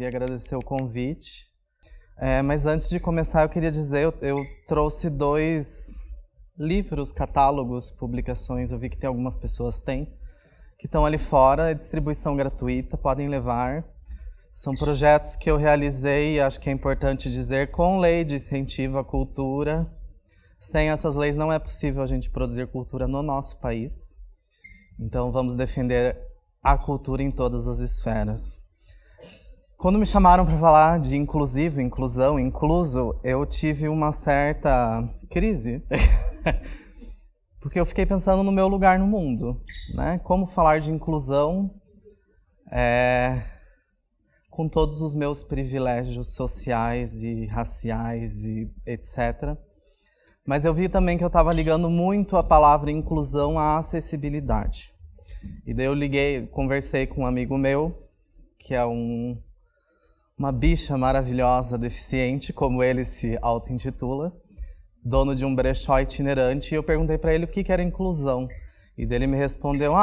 queria agradecer o convite. Mas antes de começar, eu queria dizer, eu trouxe 2 livros, catálogos, publicações, eu vi que tem algumas pessoas têm, que estão ali fora, é distribuição gratuita, podem levar. São projetos que eu realizei, e acho que é importante dizer, com lei de incentivo à cultura. Sem essas leis não é possível a gente produzir cultura no nosso país. Então vamos defender a cultura em todas as esferas. Quando me chamaram para falar de inclusivo, inclusão, incluso, eu tive uma certa crise. Porque eu fiquei pensando no meu lugar no mundo, né? Como falar de inclusão com todos os meus privilégios sociais e raciais e etc. Mas eu vi também que eu estava ligando muito a palavra inclusão à acessibilidade. E daí eu conversei com um amigo meu, que é uma bicha maravilhosa, deficiente, como ele se auto-intitula, dono de um brechó itinerante, e eu perguntei para ele o que era inclusão. E daí ele me respondeu,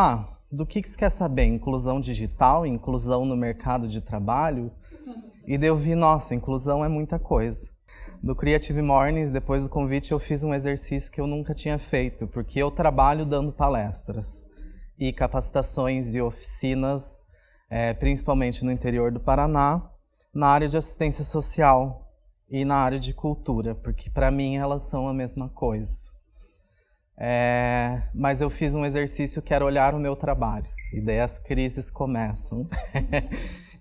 do que você quer saber? Inclusão digital? Inclusão no mercado de trabalho? E daí eu vi, nossa, inclusão é muita coisa. No Creative Mornings, depois do convite, eu fiz um exercício que eu nunca tinha feito, porque eu trabalho dando palestras e capacitações e oficinas, principalmente no interior do Paraná, na área de assistência social e na área de cultura, porque para mim elas são a mesma coisa. Mas eu fiz um exercício que era olhar o meu trabalho, e daí as crises começam.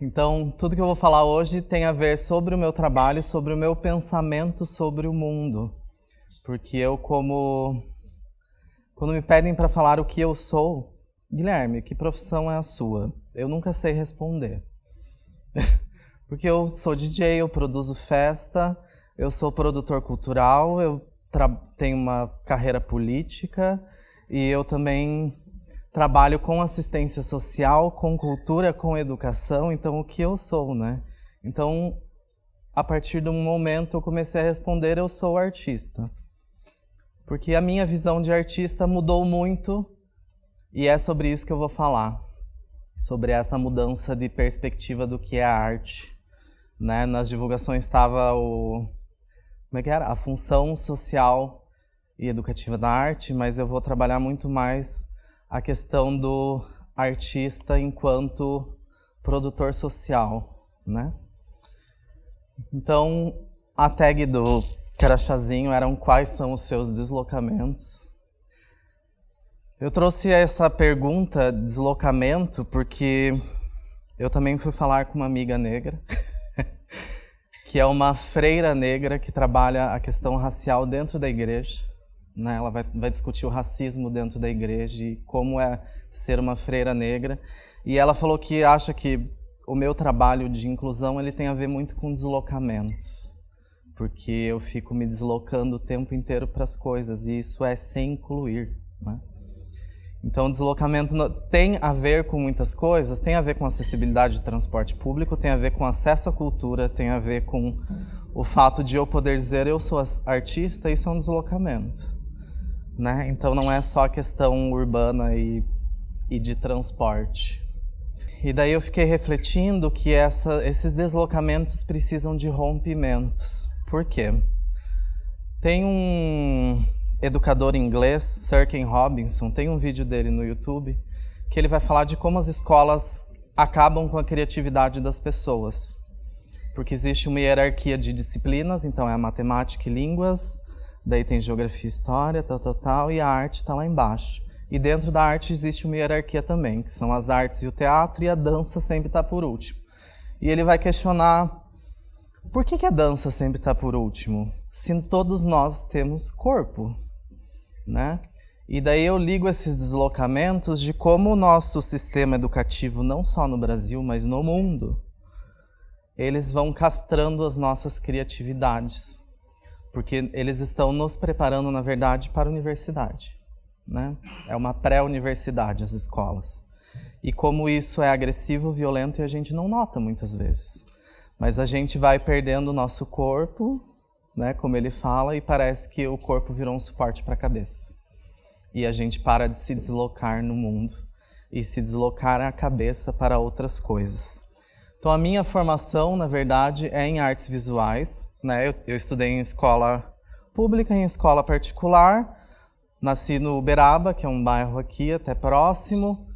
Então, tudo que eu vou falar hoje tem a ver sobre o meu trabalho, sobre o meu pensamento sobre o mundo. Porque eu, quando me pedem para falar o que eu sou, Guilherme, que profissão é a sua? Eu nunca sei responder. Porque eu sou DJ, eu produzo festa, eu sou produtor cultural, eu tenho uma carreira política e eu também trabalho com assistência social, com cultura, com educação, então o que eu sou, né? Então, a partir de um momento eu comecei a responder, eu sou artista. Porque a minha visão de artista mudou muito e é sobre isso que eu vou falar. Sobre essa mudança de perspectiva do que é a arte. Né? Nas divulgações estava a função social e educativa da arte, mas eu vou trabalhar muito mais a questão do artista enquanto produtor social, né? Então, a tag do crachazinho eram quais são os seus deslocamentos. Eu trouxe essa pergunta, deslocamento, porque eu também fui falar com uma amiga negra, que é uma freira negra que trabalha a questão racial dentro da igreja. Né? Ela vai discutir o racismo dentro da igreja e como é ser uma freira negra. E ela falou que acha que o meu trabalho de inclusão ele tem a ver muito com deslocamentos. Porque eu fico me deslocando o tempo inteiro para as coisas e isso é sem incluir. Né? Então, deslocamento tem a ver com muitas coisas, tem a ver com acessibilidade de transporte público, tem a ver com acesso à cultura, tem a ver com o fato de eu poder dizer eu sou artista, isso é um deslocamento. Né? Então, não é só a questão urbana e de transporte. E daí eu fiquei refletindo que esses deslocamentos precisam de rompimentos. Por quê? Tem um educador inglês, Sir Ken Robinson, tem um vídeo dele no YouTube, que ele vai falar de como as escolas acabam com a criatividade das pessoas. Porque existe uma hierarquia de disciplinas, então é a matemática e línguas, daí tem geografia e história, tal, e a arte está lá embaixo. E dentro da arte existe uma hierarquia também, que são as artes e o teatro, e a dança sempre está por último. E ele vai questionar, por que a dança sempre está por último? Se todos nós temos corpo. Né? E daí eu ligo esses deslocamentos de como o nosso sistema educativo, não só no Brasil, mas no mundo, eles vão castrando as nossas criatividades. Porque eles estão nos preparando, na verdade, para a universidade. Né? É uma pré-universidade as escolas. E como isso é agressivo, violento, e a gente não nota muitas vezes. Mas a gente vai perdendo o nosso corpo, né, como ele fala, e parece que o corpo virou um suporte para a cabeça. E a gente para de se deslocar no mundo e se deslocar a cabeça para outras coisas. Então, a minha formação, na verdade, é em artes visuais, né? Eu estudei em escola pública, em escola particular. Nasci no Uberaba, que é um bairro aqui, até próximo.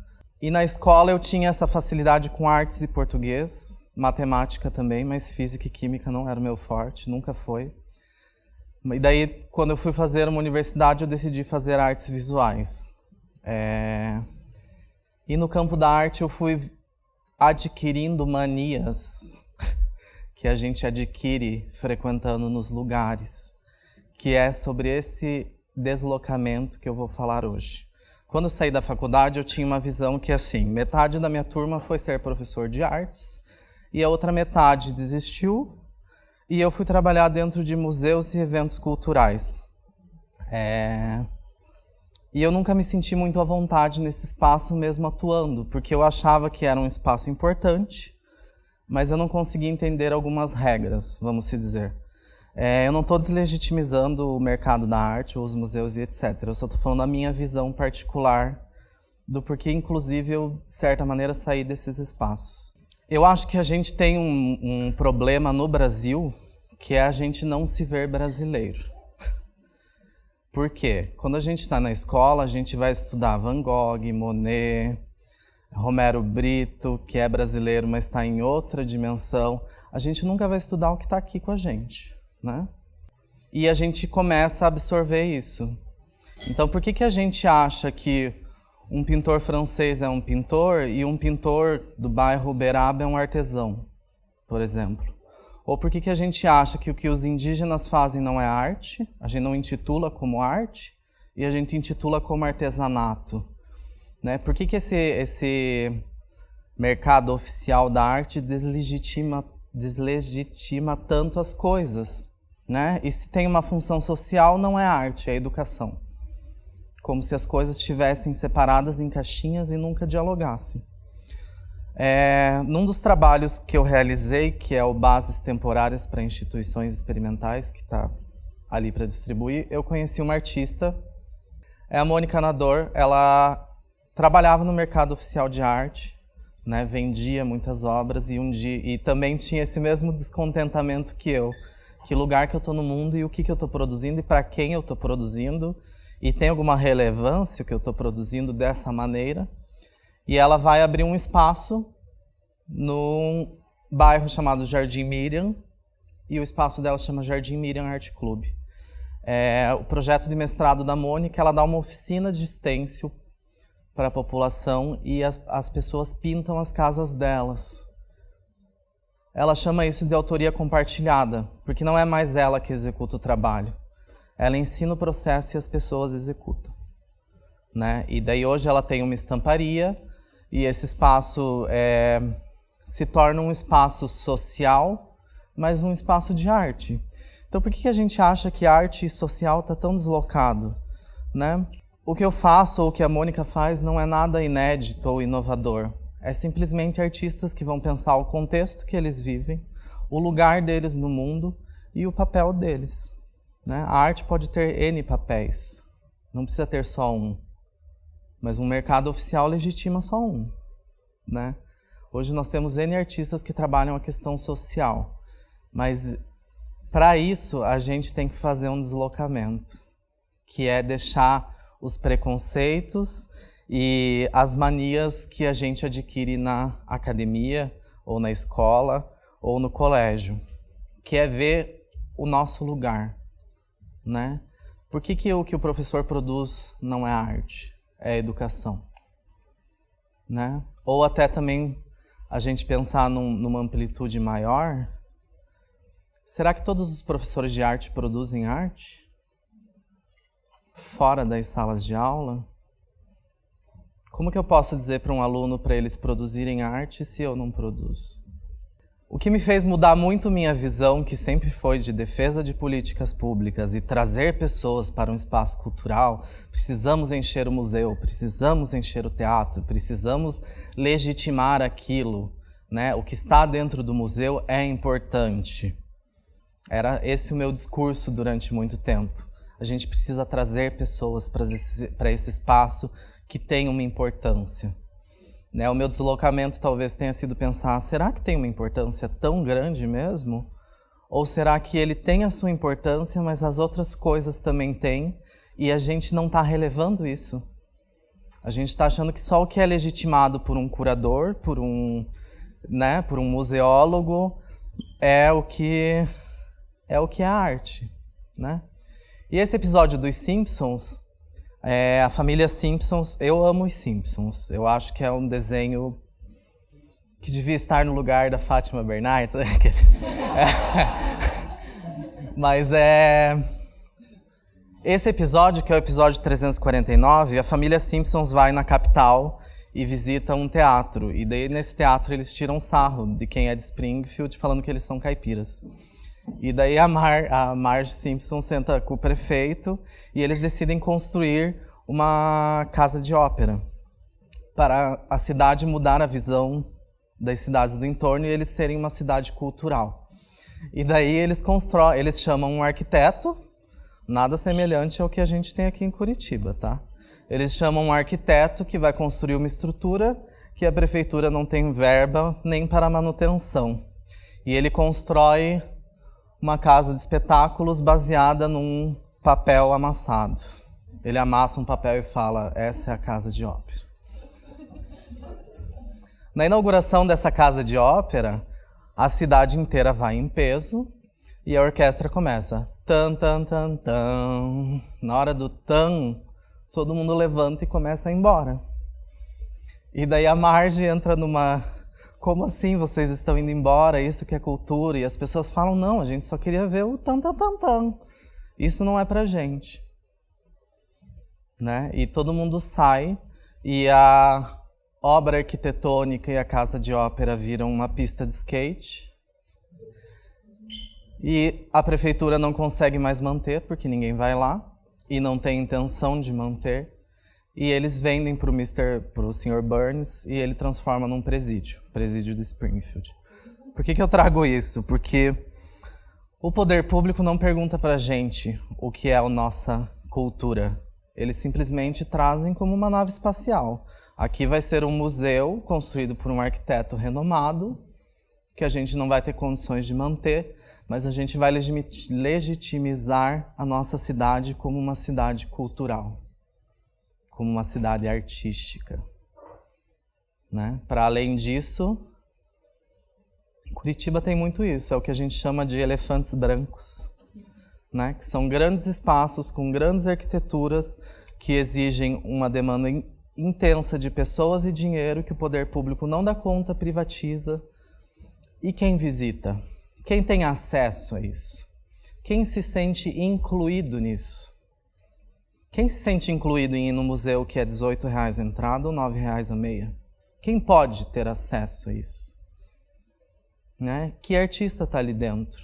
E na escola eu tinha essa facilidade com artes e português, matemática também, mas física e química não era o meu forte, nunca foi. E daí, quando eu fui fazer uma universidade, eu decidi fazer artes visuais. E no campo da arte eu fui adquirindo manias que a gente adquire frequentando nos lugares, que é sobre esse deslocamento que eu vou falar hoje. Quando eu saí da faculdade, eu tinha uma visão que, assim, metade da minha turma foi ser professor de artes e a outra metade desistiu e eu fui trabalhar dentro de museus e eventos culturais. E eu nunca me senti muito à vontade nesse espaço mesmo atuando, porque eu achava que era um espaço importante, mas eu não conseguia entender algumas regras, vamos se dizer. Eu não estou deslegitimizando o mercado da arte, ou os museus e etc. Eu só estou falando da minha visão particular do porquê, inclusive, eu, de certa maneira, saí desses espaços. Eu acho que a gente tem um problema no Brasil, que é a gente não se ver brasileiro. Por quê? Quando a gente está na escola, a gente vai estudar Van Gogh, Monet, Romero Brito, que é brasileiro, mas está em outra dimensão. A gente nunca vai estudar o que está aqui com a gente, né? E a gente começa a absorver isso. Então, por que a gente acha que um pintor francês é um pintor e um pintor do bairro Uberaba é um artesão, por exemplo? Ou por que a gente acha que o que os indígenas fazem não é arte, a gente não intitula como arte, e a gente intitula como artesanato? Né? Por que esse mercado oficial da arte deslegitima tanto as coisas? Né? E se tem uma função social, não é arte, é educação. Como se as coisas estivessem separadas em caixinhas e nunca dialogassem. Num dos trabalhos que eu realizei, que é o Bases Temporárias para Instituições Experimentais, que está ali para distribuir, eu conheci uma artista, a Mônica Nador. Ela trabalhava no mercado oficial de arte, né, vendia muitas obras e também tinha esse mesmo descontentamento que eu. Que lugar que eu estou no mundo e o que eu estou produzindo e para quem eu estou produzindo, e tem alguma relevância o que eu estou produzindo dessa maneira. E ela vai abrir um espaço num bairro chamado Jardim Miriam, e o espaço dela chama Jardim Miriam Art Club. O projeto de mestrado da Mônica, ela dá uma oficina de stencil para a população e as pessoas pintam as casas delas. Ela chama isso de autoria compartilhada, porque não é mais ela que executa o trabalho. Ela ensina o processo e as pessoas executam. Né? E daí hoje ela tem uma estamparia, e esse espaço se torna um espaço social, mas um espaço de arte. Então por que a gente acha que arte e social está tão deslocado? Né? O que eu faço ou o que a Mônica faz não é nada inédito ou inovador. É simplesmente artistas que vão pensar o contexto que eles vivem, o lugar deles no mundo e o papel deles. Né? A arte pode ter N papéis, não precisa ter só um. Mas um mercado oficial legitima só um, né? Hoje nós temos N artistas que trabalham a questão social, mas para isso a gente tem que fazer um deslocamento, que é deixar os preconceitos e as manias que a gente adquire na academia, ou na escola, ou no colégio, que é ver o nosso lugar, né? Por que o que o professor produz não é arte? É educação, né? Ou até também a gente pensar numa amplitude maior. Será que todos os professores de arte produzem arte? Fora das salas de aula? Como que eu posso dizer para um aluno para eles produzirem arte se eu não produzo? O que me fez mudar muito minha visão, que sempre foi de defesa de políticas públicas e trazer pessoas para um espaço cultural, precisamos encher o museu, precisamos encher o teatro, precisamos legitimar aquilo, né? O que está dentro do museu é importante. Era esse o meu discurso durante muito tempo. A gente precisa trazer pessoas para esse espaço que tem uma importância. Né? O meu deslocamento talvez tenha sido pensar, será que tem uma importância tão grande mesmo? Ou será que ele tem a sua importância, mas as outras coisas também têm, e a gente não está relevando isso? A gente está achando que só o que é legitimado por um curador, por um museólogo, é o que é arte, né? E esse episódio dos Simpsons, a família Simpsons, eu amo os Simpsons. Eu acho que é um desenho que devia estar no lugar da Fátima Bernardes. Mas esse episódio, que é o episódio 349, a família Simpsons vai na capital e visita um teatro. E daí, nesse teatro, eles tiram sarro de quem é de Springfield, falando que eles são caipiras. E daí a Marge Simpson senta com o prefeito e eles decidem construir uma casa de ópera para a cidade mudar a visão das cidades do entorno e eles serem uma cidade cultural. E daí eles chamam um arquiteto, nada semelhante ao que a gente tem aqui em Curitiba, tá? Eles chamam um arquiteto que vai construir uma estrutura que a prefeitura não tem verba nem para manutenção. E ele constrói uma casa de espetáculos baseada num papel amassado. Ele amassa um papel e fala, essa é a casa de ópera. Na inauguração dessa casa de ópera, a cidade inteira vai em peso e a orquestra começa. Tan, tan, tan, tan. Na hora do tan, todo mundo levanta e começa a ir embora. E daí a Marge entra numa... Como assim vocês estão indo embora? Isso que é cultura? E as pessoas falam, não, a gente só queria ver o tan, tan, tan, tan. Isso não é pra gente. Né? E todo mundo sai e a obra arquitetônica e a casa de ópera viram uma pista de skate. E a prefeitura não consegue mais manter, porque ninguém vai lá. E não tem intenção de manter. E eles vendem para o Sr. Burns e ele transforma num presídio de Springfield. Por que eu trago isso? Porque o poder público não pergunta para a gente o que é a nossa cultura. Eles simplesmente trazem como uma nave espacial. Aqui vai ser um museu construído por um arquiteto renomado, que a gente não vai ter condições de manter, mas a gente vai legitimizar a nossa cidade como uma cidade cultural. Como uma cidade artística. Né? Para além disso, Curitiba tem muito isso, é o que a gente chama de elefantes brancos, né? Que são grandes espaços com grandes arquiteturas que exigem uma demanda intensa de pessoas e dinheiro que o poder público não dá conta, privatiza. E quem visita? Quem tem acesso a isso? Quem se sente incluído nisso? Quem se sente incluído em ir no museu que é R$18 a entrada ou R$9 a meia? Quem pode ter acesso a isso? Né? Que artista está ali dentro?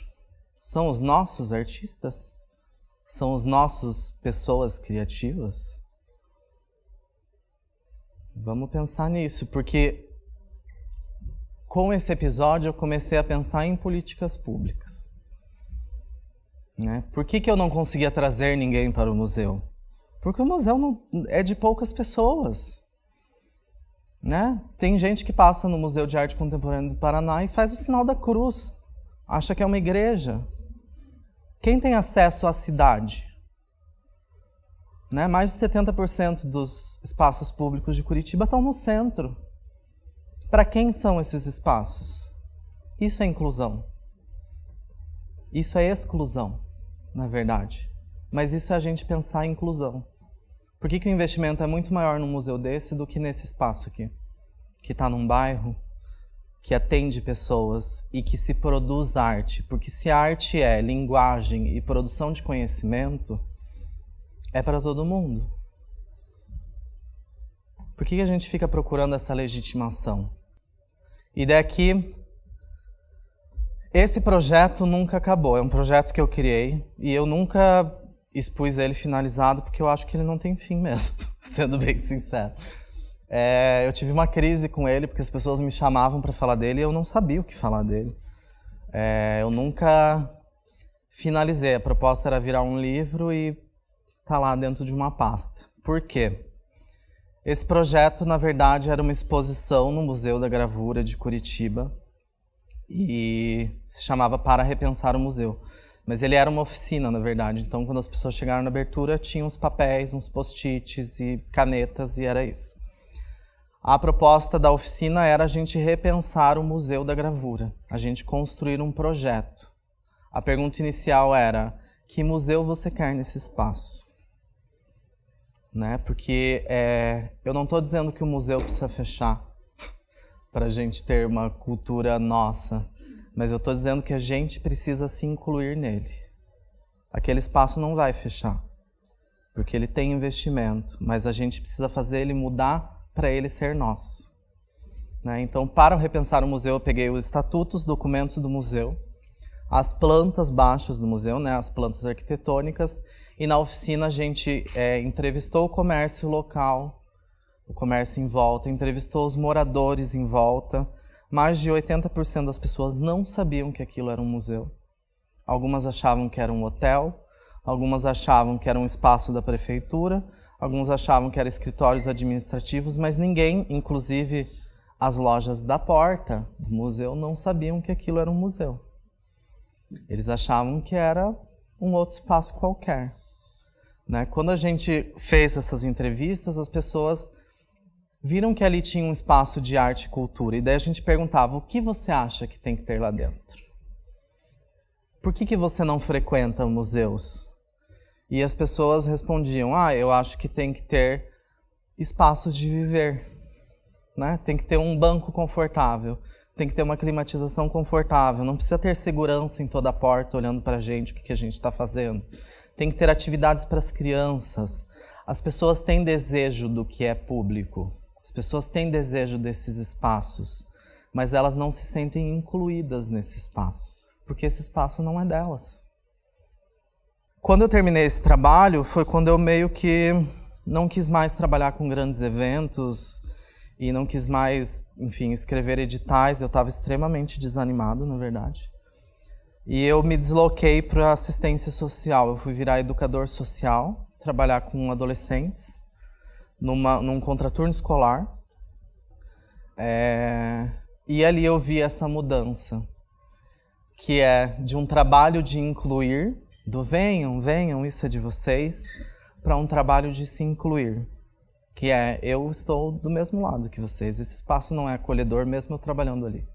São os nossos artistas? São os nossos pessoas criativas? Vamos pensar nisso, porque com esse episódio eu comecei a pensar em políticas públicas. Né? Por que eu não conseguia trazer ninguém para o museu? Porque o museu não é de poucas pessoas. Né? Tem gente que passa no Museu de Arte Contemporânea do Paraná e faz o sinal da cruz. Acha que é uma igreja. Quem tem acesso à cidade? Né? Mais de 70% dos espaços públicos de Curitiba estão no centro. Para quem são esses espaços? Isso é inclusão. Isso é exclusão, na verdade. Mas isso é a gente pensar em inclusão. Por que o investimento é muito maior num museu desse do que nesse espaço aqui? Que está num bairro, que atende pessoas e que se produz arte. Porque se arte é linguagem e produção de conhecimento, é para todo mundo. Por que a gente fica procurando essa legitimação? E daqui, esse projeto nunca acabou. É um projeto que eu criei e eu nunca expus ele finalizado porque eu acho que ele não tem fim mesmo, sendo bem sincero. Eu tive uma crise com ele porque as pessoas me chamavam para falar dele e eu não sabia o que falar dele. Eu nunca finalizei. A proposta era virar um livro e tá lá dentro de uma pasta. Por quê? Esse projeto, na verdade, era uma exposição no Museu da Gravura de Curitiba e se chamava Para Repensar o Museu. Mas ele era uma oficina, na verdade. Então, quando as pessoas chegaram na abertura, tinha uns papéis, uns post-its e canetas, e era isso. A proposta da oficina era a gente repensar o Museu da Gravura, a gente construir um projeto. A pergunta inicial era: que museu você quer nesse espaço? Né? Porque eu não estou dizendo que o museu precisa fechar para a gente ter uma cultura nossa, mas eu estou dizendo que a gente precisa se incluir nele. Aquele espaço não vai fechar, porque ele tem investimento, mas a gente precisa fazer ele mudar para ele ser nosso. Né? Então, para repensar o museu, eu peguei os estatutos, documentos do museu, as plantas baixas do museu, né, as plantas arquitetônicas, e na oficina a gente entrevistou o comércio local, o comércio em volta, entrevistou os moradores em volta. Mais de 80% das pessoas não sabiam que aquilo era um museu. Algumas achavam que era um hotel, algumas achavam que era um espaço da prefeitura, alguns achavam que eram escritórios administrativos, mas ninguém, inclusive as lojas da porta do museu, não sabiam que aquilo era um museu. Eles achavam que era um outro espaço qualquer. Né? Quando a gente fez essas entrevistas, as pessoas viram que ali tinha um espaço de arte e cultura. E daí a gente perguntava: o que você acha que tem que ter lá dentro? Por que você não frequenta museus? E as pessoas respondiam: eu acho que tem que ter espaços de viver. Né? Tem que ter um banco confortável. Tem que ter uma climatização confortável. Não precisa ter segurança em toda a porta olhando para a gente, o que a gente está fazendo. Tem que ter atividades para as crianças. As pessoas têm desejo do que é público. As pessoas têm desejo desses espaços, mas elas não se sentem incluídas nesse espaço, porque esse espaço não é delas. Quando eu terminei esse trabalho, foi quando eu meio que não quis mais trabalhar com grandes eventos e não quis mais, enfim, escrever editais. Eu estava extremamente desanimado, na verdade. E eu me desloquei para assistência social. Eu fui virar educador social, trabalhar com adolescentes, num contraturno escolar. E ali eu vi essa mudança, que é de um trabalho de incluir, do venham, venham, isso é de vocês, para um trabalho de se incluir, que é: eu estou do mesmo lado que vocês, esse espaço não é acolhedor mesmo eu trabalhando ali.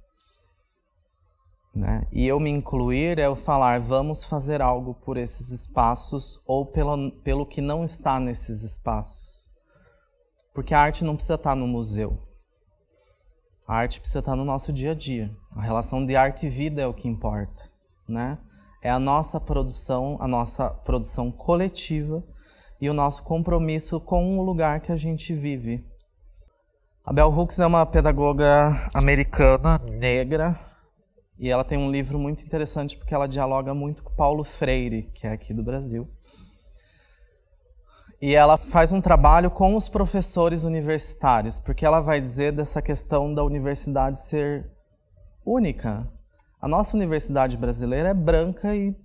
Né? E eu me incluir é eu falar: vamos fazer algo por esses espaços ou pelo que não está nesses espaços. Porque a arte não precisa estar no museu. A arte precisa estar no nosso dia a dia. A relação de arte e vida é o que importa. Né? É a nossa produção coletiva e o nosso compromisso com o lugar que a gente vive. A Bell Hooks é uma pedagoga americana, negra, e ela tem um livro muito interessante porque ela dialoga muito com Paulo Freire, que é aqui do Brasil. E ela faz um trabalho com os professores universitários, porque ela vai dizer dessa questão da universidade ser única. A nossa universidade brasileira é branca e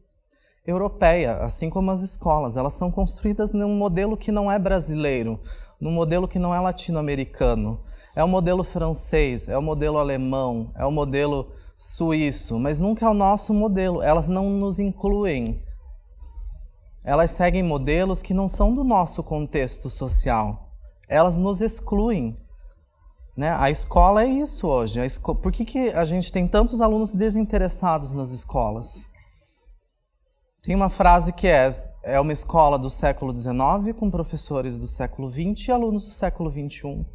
europeia, assim como as escolas. Elas são construídas num modelo que não é brasileiro, num modelo que não é latino-americano. É o modelo francês, é o modelo alemão, é o modelo suíço, mas nunca é o nosso modelo. Elas não nos incluem. Elas seguem modelos que não são do nosso contexto social. Elas nos excluem. Né? A escola é isso hoje. Por que a gente tem tantos alunos desinteressados nas escolas? Tem uma frase que é uma escola do século XIX com professores do século XX e alunos do século XXI.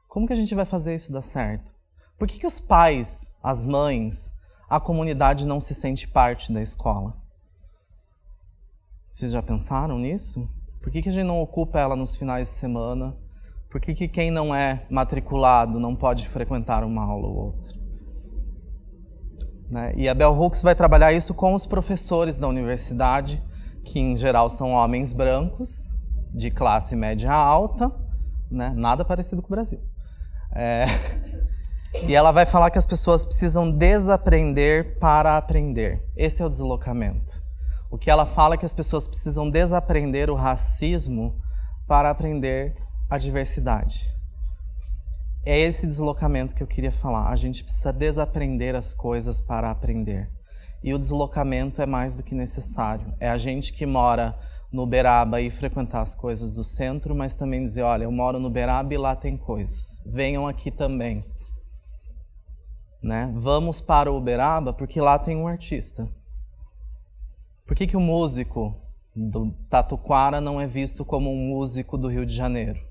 Como que a gente vai fazer isso dar certo? Por que os pais, as mães, a comunidade não se sente parte da escola? Vocês já pensaram nisso? Por que a gente não ocupa ela nos finais de semana? Por que quem não é matriculado não pode frequentar uma aula ou outra? Né? E a Bell Hooks vai trabalhar isso com os professores da universidade, que em geral são homens brancos, de classe média alta, né? Nada parecido com o Brasil. E ela vai falar que as pessoas precisam desaprender para aprender. Esse é o deslocamento. O que ela fala é que as pessoas precisam desaprender o racismo para aprender a diversidade. É esse deslocamento que eu queria falar. A gente precisa desaprender as coisas para aprender. E o deslocamento é mais do que necessário. É a gente que mora no Uberaba e frequentar as coisas do centro, mas também dizer, olha, eu moro no Uberaba e lá tem coisas. Venham aqui também. Né? Vamos para o Uberaba porque lá tem um artista. Por que o músico do Tatuquara não é visto como um músico do Rio de Janeiro?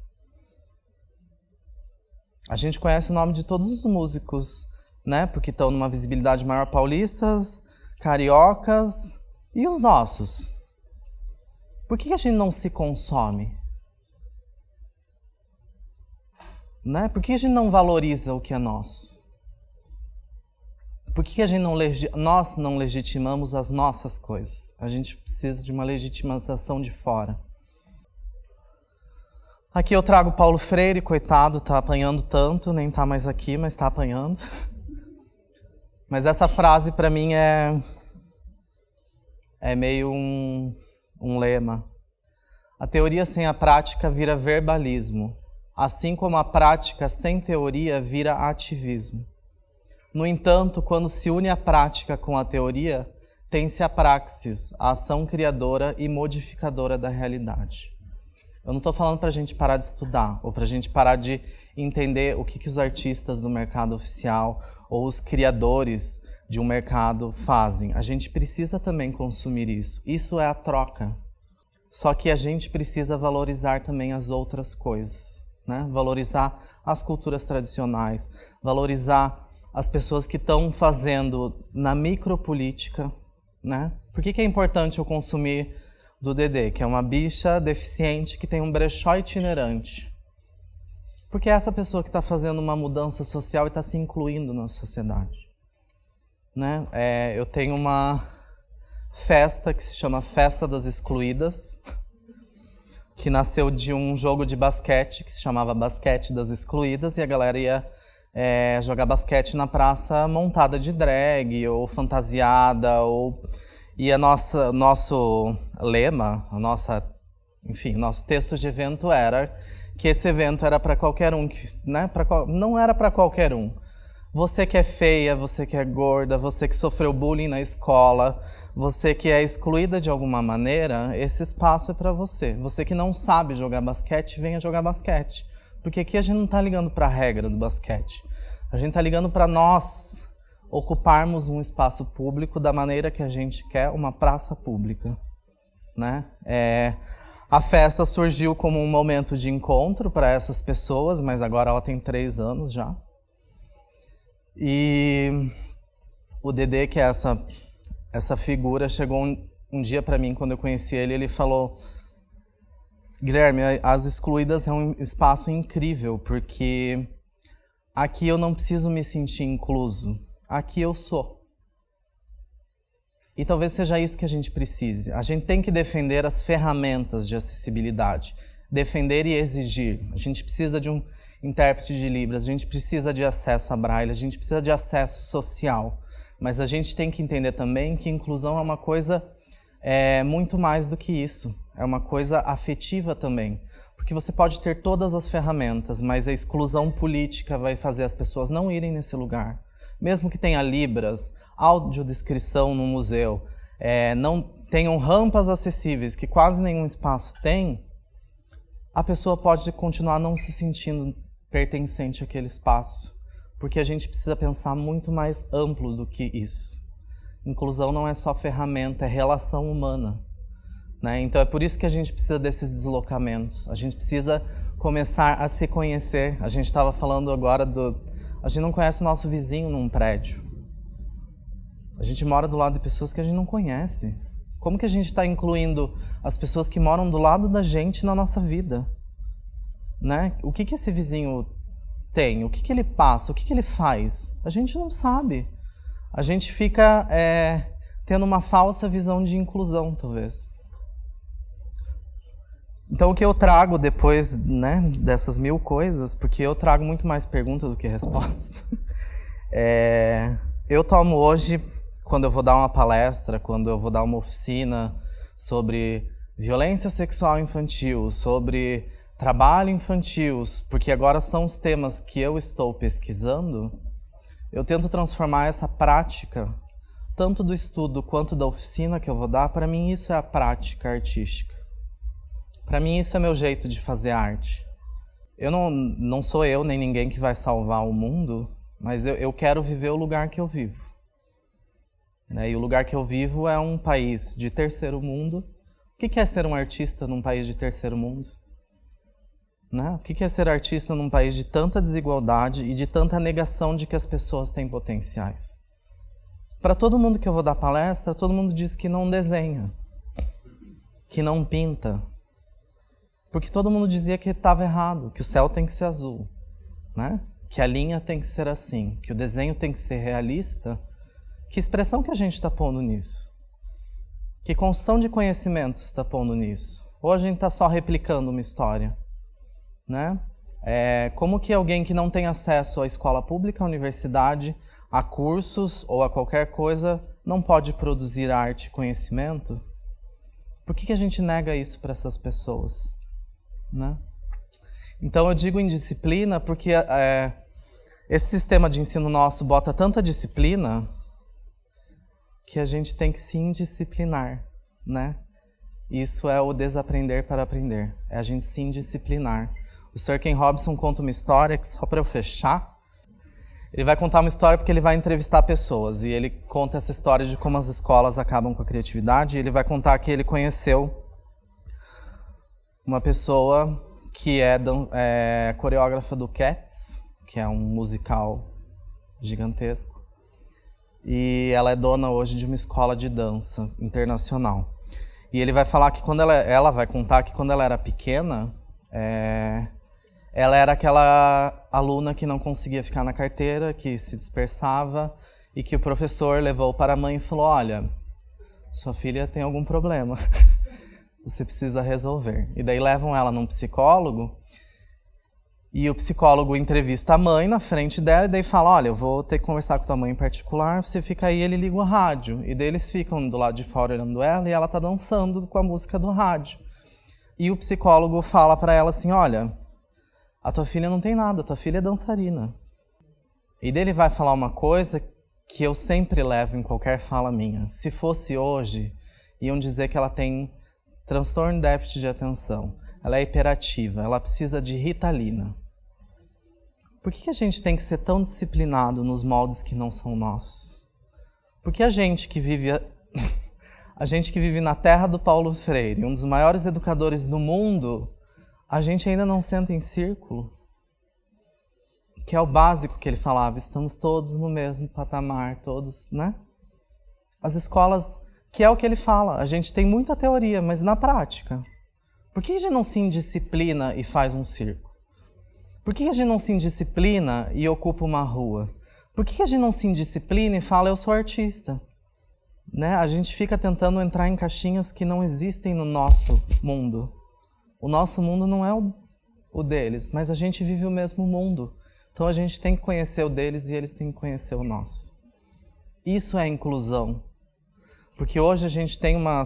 A gente conhece o nome de todos os músicos, né? Porque estão numa visibilidade maior, paulistas, cariocas e os nossos. Por que a gente não se consome? Né? Por que a gente não valoriza o que é nosso? Por que a gente nós não legitimamos as nossas coisas? A gente precisa de uma legitimação de fora. Aqui eu trago Paulo Freire, coitado, tá apanhando tanto, nem tá mais aqui, mas tá apanhando. Mas essa frase para mim é meio um lema. A teoria sem a prática vira verbalismo, assim como a prática sem teoria vira ativismo. No entanto, quando se une a prática com a teoria, tem-se a praxis, a ação criadora e modificadora da realidade. Eu não estou falando para a gente parar de estudar, ou para a gente parar de entender o que os artistas do mercado oficial ou os criadores de um mercado fazem. A gente precisa também consumir isso. Isso é a troca. Só que a gente precisa valorizar também as outras coisas, né? Valorizar as culturas tradicionais, valorizar as pessoas que estão fazendo na micropolítica, né? Por que é importante eu consumir do Dedê, que é uma bicha deficiente que tem um brechó itinerante? Porque é essa pessoa que está fazendo uma mudança social e está se incluindo na sociedade. Né? Eu tenho uma festa que se chama Festa das Excluídas, que nasceu de um jogo de basquete que se chamava Basquete das Excluídas, e a galera ia jogar basquete na praça montada de drag ou fantasiada, e nosso lema, nosso texto de evento era que esse evento era para qualquer um, né? Não era para qualquer um. Você que é feia, você que é gorda, você que sofreu bullying na escola, você que é excluída de alguma maneira, esse espaço é para você. Você que não sabe jogar basquete, venha jogar basquete. Porque aqui a gente não está ligando para a regra do basquete. A gente está ligando para nós ocuparmos um espaço público da maneira que a gente quer, uma praça pública. Né? A festa surgiu como um momento de encontro para essas pessoas, mas agora ela tem 3 anos já. E o Dedê, que é essa figura, chegou um dia para mim, quando eu conheci ele, ele falou: Guilherme, as Excluídas é um espaço incrível, porque aqui eu não preciso me sentir incluso, aqui eu sou. E talvez seja isso que a gente precise. A gente tem que defender as ferramentas de acessibilidade, defender e exigir. A gente precisa de um intérprete de Libras, a gente precisa de acesso a Braille, a gente precisa de acesso social. Mas a gente tem que entender também que inclusão é uma coisa muito mais do que isso. É uma coisa afetiva também. Porque você pode ter todas as ferramentas, mas a exclusão política vai fazer as pessoas não irem nesse lugar. Mesmo que tenha Libras, audiodescrição no museu, não tenham rampas acessíveis, que quase nenhum espaço tem, a pessoa pode continuar não se sentindo pertencente àquele espaço. Porque a gente precisa pensar muito mais amplo do que isso. Inclusão não é só ferramenta, é relação humana. Né? Então é por isso que a gente precisa desses deslocamentos. A gente precisa começar a se conhecer. A gente estava falando agora a gente não conhece o nosso vizinho num prédio. A gente mora do lado de pessoas que a gente não conhece. Como que a gente está incluindo as pessoas que moram do lado da gente na nossa vida? Né? O que esse vizinho tem? O que ele passa? O que ele faz? A gente não sabe. A gente fica tendo uma falsa visão de inclusão, talvez. Então, o que eu trago depois, né, dessas 1000 coisas, porque eu trago muito mais perguntas do que respostas, eu tomo hoje, quando eu vou dar uma palestra, quando eu vou dar uma oficina sobre violência sexual infantil, sobre trabalho infantil, porque agora são os temas que eu estou pesquisando, eu tento transformar essa prática, tanto do estudo quanto da oficina que eu vou dar, para mim isso é a prática artística. Para mim isso é meu jeito de fazer arte. Eu não sou eu nem ninguém que vai salvar o mundo, mas eu quero viver o lugar que eu vivo. E o lugar que eu vivo é um país de terceiro mundo. O que é ser um artista num país de terceiro mundo? O que é ser artista num país de tanta desigualdade e de tanta negação de que as pessoas têm potenciais? Para todo mundo que eu vou dar palestra, todo mundo diz que não desenha, que não pinta. Porque todo mundo dizia que estava errado, que o céu tem que ser azul, que a linha tem que ser assim, que o desenho tem que ser realista. Que expressão que a gente está pondo nisso? Que construção de conhecimento se está pondo nisso? Ou a gente está só replicando uma história? Como que alguém que não tem acesso à escola pública, à universidade, a cursos ou a qualquer coisa, não pode produzir arte e conhecimento? Por que a gente nega isso para essas pessoas? Então eu digo indisciplina porque esse sistema de ensino nosso bota tanta disciplina que a gente tem que se indisciplinar, Isso é o desaprender para aprender, é a gente se indisciplinar. O Sir Ken Robinson conta uma história, que só para eu fechar, ele vai contar uma história porque ele vai entrevistar pessoas, e ele conta essa história de como as escolas acabam com a criatividade, e ele vai contar que ele conheceu uma pessoa que é coreógrafa do Cats, que é um musical gigantesco, e ela é dona hoje de uma escola de dança internacional. E ele vai falar que quando ela vai contar que quando ela era pequena, ela era aquela aluna que não conseguia ficar na carteira, que se dispersava, e que o professor levou para a mãe e falou: olha, sua filha tem algum problema, você precisa resolver. E daí levam ela num psicólogo, e o psicólogo entrevista a mãe na frente dela, e daí fala: olha, eu vou ter que conversar com tua mãe em particular, você fica aí, ele liga o rádio. E daí eles ficam do lado de fora olhando ela, e ela tá dançando com a música do rádio. E o psicólogo fala para ela assim: olha, a tua filha não tem nada, a tua filha é dançarina. E daí ele vai falar uma coisa que eu sempre levo em qualquer fala minha. Se fosse hoje, iam dizer que ela tem transtorno de déficit de atenção. Ela é hiperativa, ela precisa de Ritalina. Por que a gente tem que ser tão disciplinado nos moldes que não são nossos? Porque a gente que vive na terra do Paulo Freire, um dos maiores educadores do mundo, a gente ainda não senta em círculo, que é o básico que ele falava, estamos todos no mesmo patamar, todos, As escolas, que é o que ele fala, a gente tem muita teoria, mas na prática. Por que a gente não se indisciplina e faz um circo? Por que a gente não se indisciplina e ocupa uma rua? Por que a gente não se indisciplina e fala, eu sou artista? A gente fica tentando entrar em caixinhas que não existem no nosso mundo. O nosso mundo não é o deles, mas a gente vive o mesmo mundo. Então a gente tem que conhecer o deles e eles têm que conhecer o nosso. Isso é inclusão. Porque hoje a gente tem um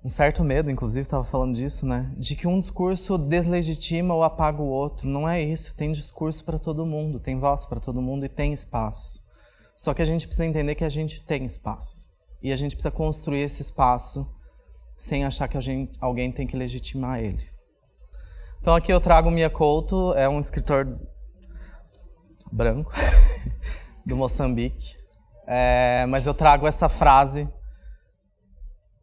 certo medo, inclusive estava falando disso, de que um discurso deslegitima ou apaga o outro. Não é isso, tem discurso para todo mundo, tem voz para todo mundo e tem espaço. Só que a gente precisa entender que a gente tem espaço. E a gente precisa construir esse espaço sem achar que alguém tem que legitimar ele. Então aqui eu trago o Mia Couto, é um escritor branco, do Moçambique. Mas eu trago essa frase,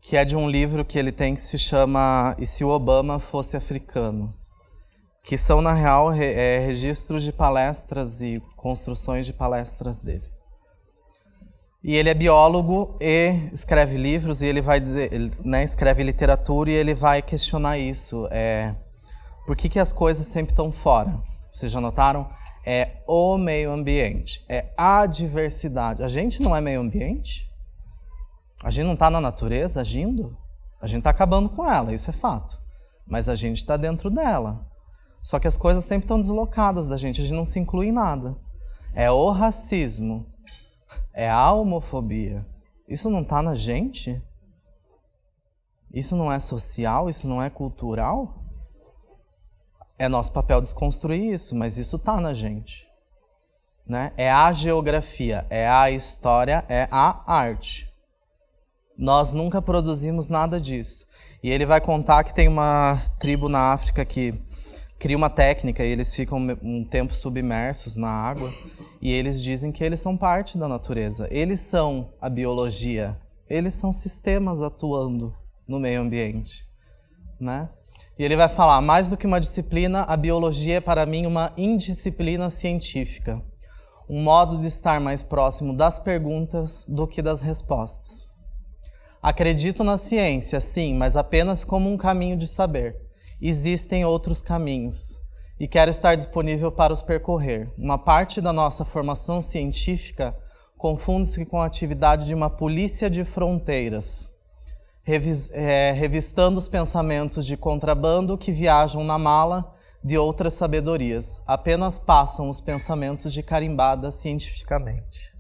que é de um livro que ele tem que se chama E se o Obama fosse africano? Que são, na real, registros de palestras e construções de palestras dele. E ele é biólogo e escreve livros, e ele vai dizer, escreve literatura e ele vai questionar isso. Por que as coisas sempre estão fora? Vocês já notaram? É o meio ambiente, é a diversidade. A gente não é meio ambiente? A gente não está na natureza agindo? A gente está acabando com ela, isso é fato. Mas a gente está dentro dela. Só que as coisas sempre estão deslocadas da gente, a gente não se inclui em nada. É o racismo, é a homofobia. Isso não está na gente? Isso não é social? Isso não é cultural? É nosso papel desconstruir isso, mas isso tá na gente, né? É a geografia, é a história, é a arte. Nós nunca produzimos nada disso. E ele vai contar que tem uma tribo na África que cria uma técnica e eles ficam um tempo submersos na água e eles dizem que eles são parte da natureza. Eles são a biologia, eles são sistemas atuando no meio ambiente, né? E ele vai falar, mais do que uma disciplina, a biologia é para mim uma indisciplina científica. Um modo de estar mais próximo das perguntas do que das respostas. Acredito na ciência, sim, mas apenas como um caminho de saber. Existem outros caminhos e quero estar disponível para os percorrer. Uma parte da nossa formação científica confunde-se com a atividade de uma polícia de fronteiras, revistando os pensamentos de contrabando que viajam na mala de outras sabedorias. Apenas passam os pensamentos de carimbada cientificamente.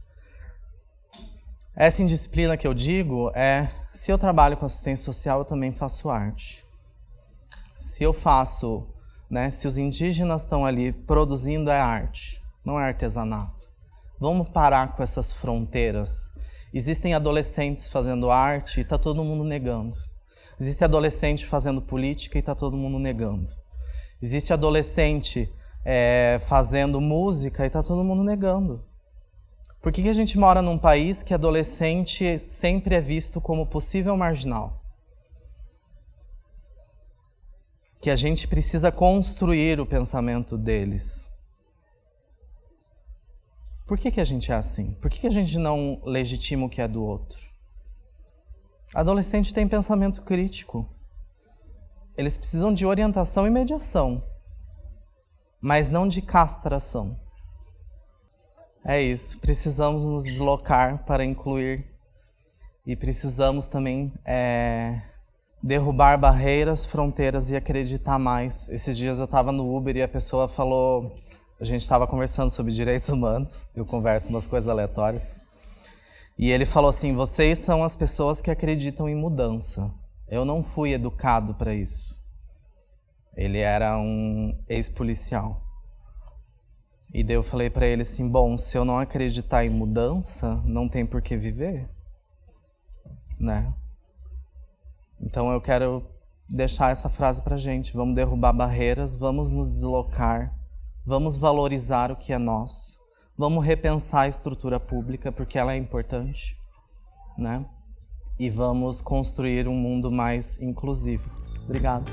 Essa indisciplina que eu digo é, se eu trabalho com assistência social, eu também faço arte. Se eu faço, né, se os indígenas estão ali produzindo, é arte, não é artesanato. Vamos parar com essas fronteiras. Existem adolescentes fazendo arte e está todo mundo negando. Existe adolescente fazendo política e está todo mundo negando. Existe adolescente fazendo música e está todo mundo negando. Por que a gente mora num país que adolescente sempre é visto como possível marginal? Que a gente precisa construir o pensamento deles. Por que a gente é assim? Por que a gente não legitima o que é do outro? Adolescente tem pensamento crítico. Eles precisam de orientação e mediação, mas não de castração. É isso, precisamos nos deslocar para incluir e precisamos também derrubar barreiras, fronteiras e acreditar mais. Esses dias eu estava no Uber e a pessoa falou, a gente estava conversando sobre direitos humanos, eu converso umas coisas aleatórias, e ele falou assim, vocês são as pessoas que acreditam em mudança. Eu não fui educado para isso. Ele era um ex-policial. E daí eu falei para ele assim, bom, se eu não acreditar em mudança, não tem por que viver, né? Então eu quero deixar essa frase pra gente, vamos derrubar barreiras, vamos nos deslocar, vamos valorizar o que é nosso, vamos repensar a estrutura pública, porque ela é importante, né? E vamos construir um mundo mais inclusivo. Obrigado.